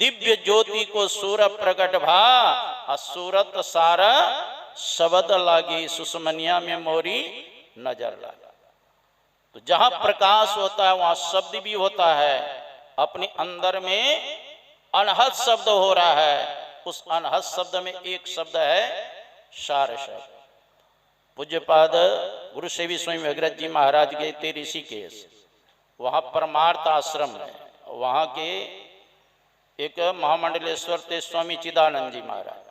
दिव्य ज्योति को सूर प्रकट भा असूरत सारा शब्द लागी सुषमनिया में मोरी नजर लगा। तो जहां प्रकाश होता है वहां शब्द भी होता है। अपने अंदर में अनहद शब्द हो रहा है, उस अनहद शब्द में एक शब्द है सार शब्द। पूज्यपाद गुरु सेवी स्वामी भगीरथ जी महाराज गए थे ऋषिकेश, वहां परमार्थ आश्रम है, वहां के एक महामंडलेश्वर थे स्वामी चिदानंद जी महाराज।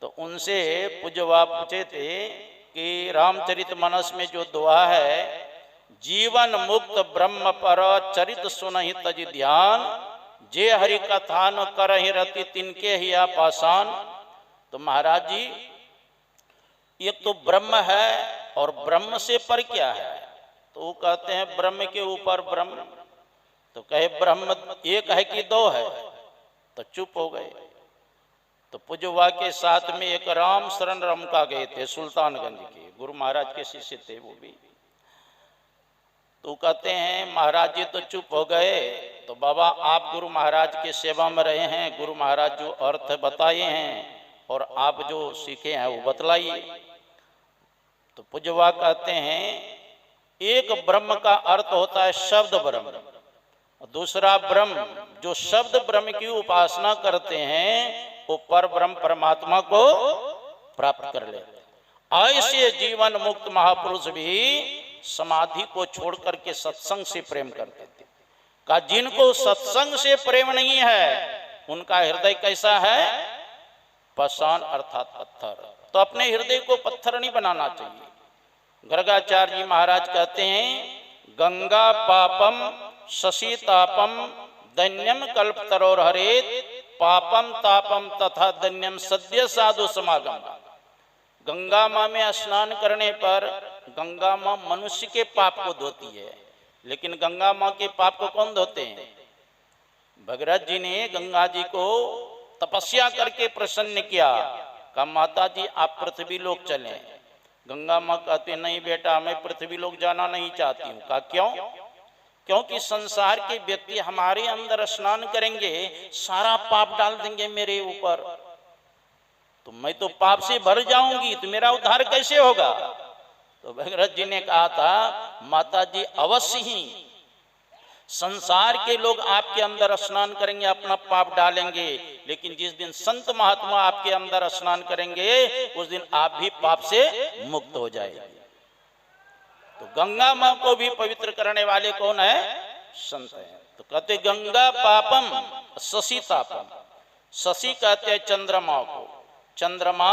तो उनसे पूज्य बाप पूछे थे कि रामचरितमानस में जो दुआ है, जीवन मुक्त ब्रह्म पर चरित सुनहि तज ध्यान, जे हरि कथा न करहि रति तिनके ही पाषाण। तो महाराज जी एक तो ब्रह्म है और ब्रह्म से पर क्या है? तो वो कहते हैं ब्रह्म के ऊपर ब्रह्म। तो कहे ब्रह्म एक है कि दो है? तो चुप हो गए। तो पूज्यवा के साथ में एक राम शरण रमका गए थे, सुल्तानगंज के गुरु महाराज के शिष्य थे वो भी। तो कहते हैं महाराज जी तो चुप हो गए। तो बाबा आप गुरु महाराज के सेवा में रहे हैं, गुरु महाराज जो अर्थ बताए हैं और आप जो सीखे हैं वो बतलाइए। तो पूज्यवा कहते हैं एक ब्रह्म का अर्थ होता है शब्द ब्रह्म, दूसरा ब्रह्म जो शब्द ब्रह्म की उपासना करते हैं वो पर ब्रह्म परमात्मा को प्राप्त कर लेते। ऐसे जीवन मुक्त महापुरुष भी समाधि को छोड़ करके सत्संग से प्रेम करते थे। का जिनको सत्संग से प्रेम नहीं है उनका हृदय कैसा है? पाषाण अर्थात पत्थर। तो अपने हृदय को पत्थर नहीं बनाना चाहिए। गर्गाचार्य जी महाराज कहते हैं गंगा पापम शशि तापम दैन्यम कल्प तरोर हरेत, पापम तापम तथा दैन्यम सद्य साधु समागम। गंगा माँ में स्नान करने पर गंगा माँ मनुष्य के पाप को धोती है, लेकिन गंगा माँ के पाप को कौन धोते हैं? भगीरथ जी ने गंगा जी को तपस्या करके प्रसन्न किया। कहा माता जी आप पृथ्वी लोक चलें। गंगा माँ कहते नहीं बेटा मैं पृथ्वी लोक जाना नहीं चाहती हूँ। कहा क्यों? क्योंकि संसार के व्यक्ति हमारे अंदर स्नान करेंगे सारा पाप डाल देंगे मेरे ऊपर, तो मैं तो पाप से भर जाऊंगी, तो मेरा उद्धार कैसे होगा? तो भगीरथ जी ने कहा था माता जी अवश्य ही संसार के लोग आपके अंदर स्नान करेंगे अपना पाप डालेंगे, लेकिन जिस दिन संत महात्मा आपके अंदर स्नान करेंगे उस दिन आप भी पाप से मुक्त हो जाएंगे। तो गंगा माँ को भी पवित्र करने वाले कौन है? संत है। तो कहते गंगा पापम शशि तापम। शशि कहते हैं चंद्रमा को। चंद्रमा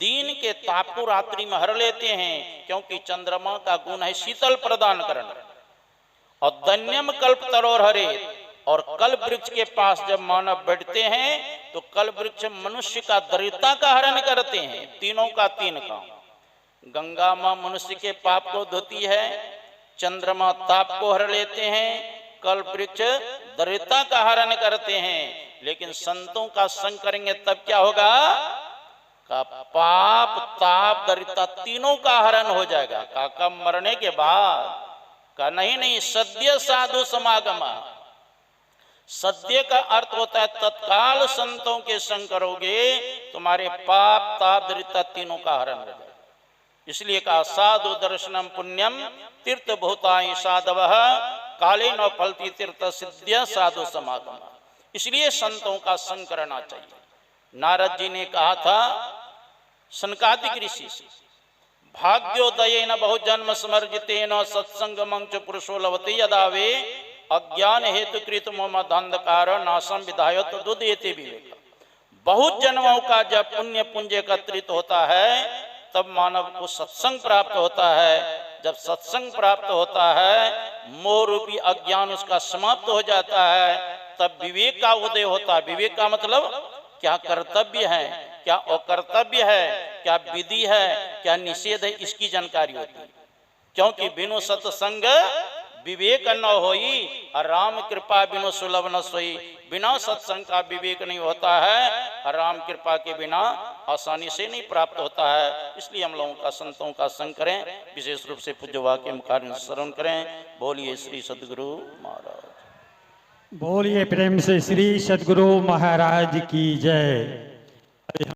दिन के ताप को रात्रि में हर लेते हैं, क्योंकि चंद्रमा का गुण है शीतल प्रदान करना। और दैन्यम कल्प तरोर हरे, और कल्प वृक्ष के पास जब मानव बैठते हैं तो कल्प वृक्ष मनुष्य का दरिद्रता का हरण करते हैं। तीनों का तीन काम। गंगा माँ मनुष्य के पाप को धोती है, चंद्रमा ताप को हर लेते हैं, कल्प वृक्ष दरिद्रता का हरण करते हैं। लेकिन संतों का संग करेंगे तब क्या होगा? का पाप ताप दरिद्रता तीनों का हरण हो जाएगा। काका मरने के बाद का नहीं सद्य साधु समागम। सद्य का अर्थ होता है तत्काल संतों के संग करोगे तुम्हारे पाप ताप दरिद्रता तीनों का हरण हो जाएगा। इसलिए कहा साधु दर्शनम पुण्यम तीर्थ भूताई साधव काले न फलती तीर्थ सिद्ध्य साधु समागम। इसलिए संतों का संग करना चाहिए। नारद जी ने कहा था सनकादिक ऋषि से भाग्योदय न बहु जन्म समर्जिते न सत्संग मंच पुरुषो लवते यदावे अज्ञान हेतु कृत मोमधंधकार नाशम विधायत दुदेते विवेक। बहुत जन्मों का जब पुण्य पुंज एकत्रित होता है तब मानव को सत्संग प्राप्त होता है। जब सत्संग प्राप्त होता है मोह रूपी अज्ञान उसका समाप्त हो जाता है, तब विवेक का उदय होता है। विवेक का मतलब क्या कर्तव्य है, क्या अकर्तव्य है, क्या विधि है, क्या निषेध है, इसकी जानकारी होती है। क्योंकि बिनु सत्संग विवेक न होई और राम कृपा बिनु सुलभ न सोई। बिना सत्संग का विवेक नहीं होता है और राम कृपा के बिना आसानी से नहीं प्राप्त होता है। इसलिए हम लोगों का संतों का संग करें, विशेष रूप से पूज्य वाक्य मुखार श्रवण करें। बोलिए श्री सद्गुरु महाराज। बोलिए प्रेम से श्री सद्गुरु महाराज की जय।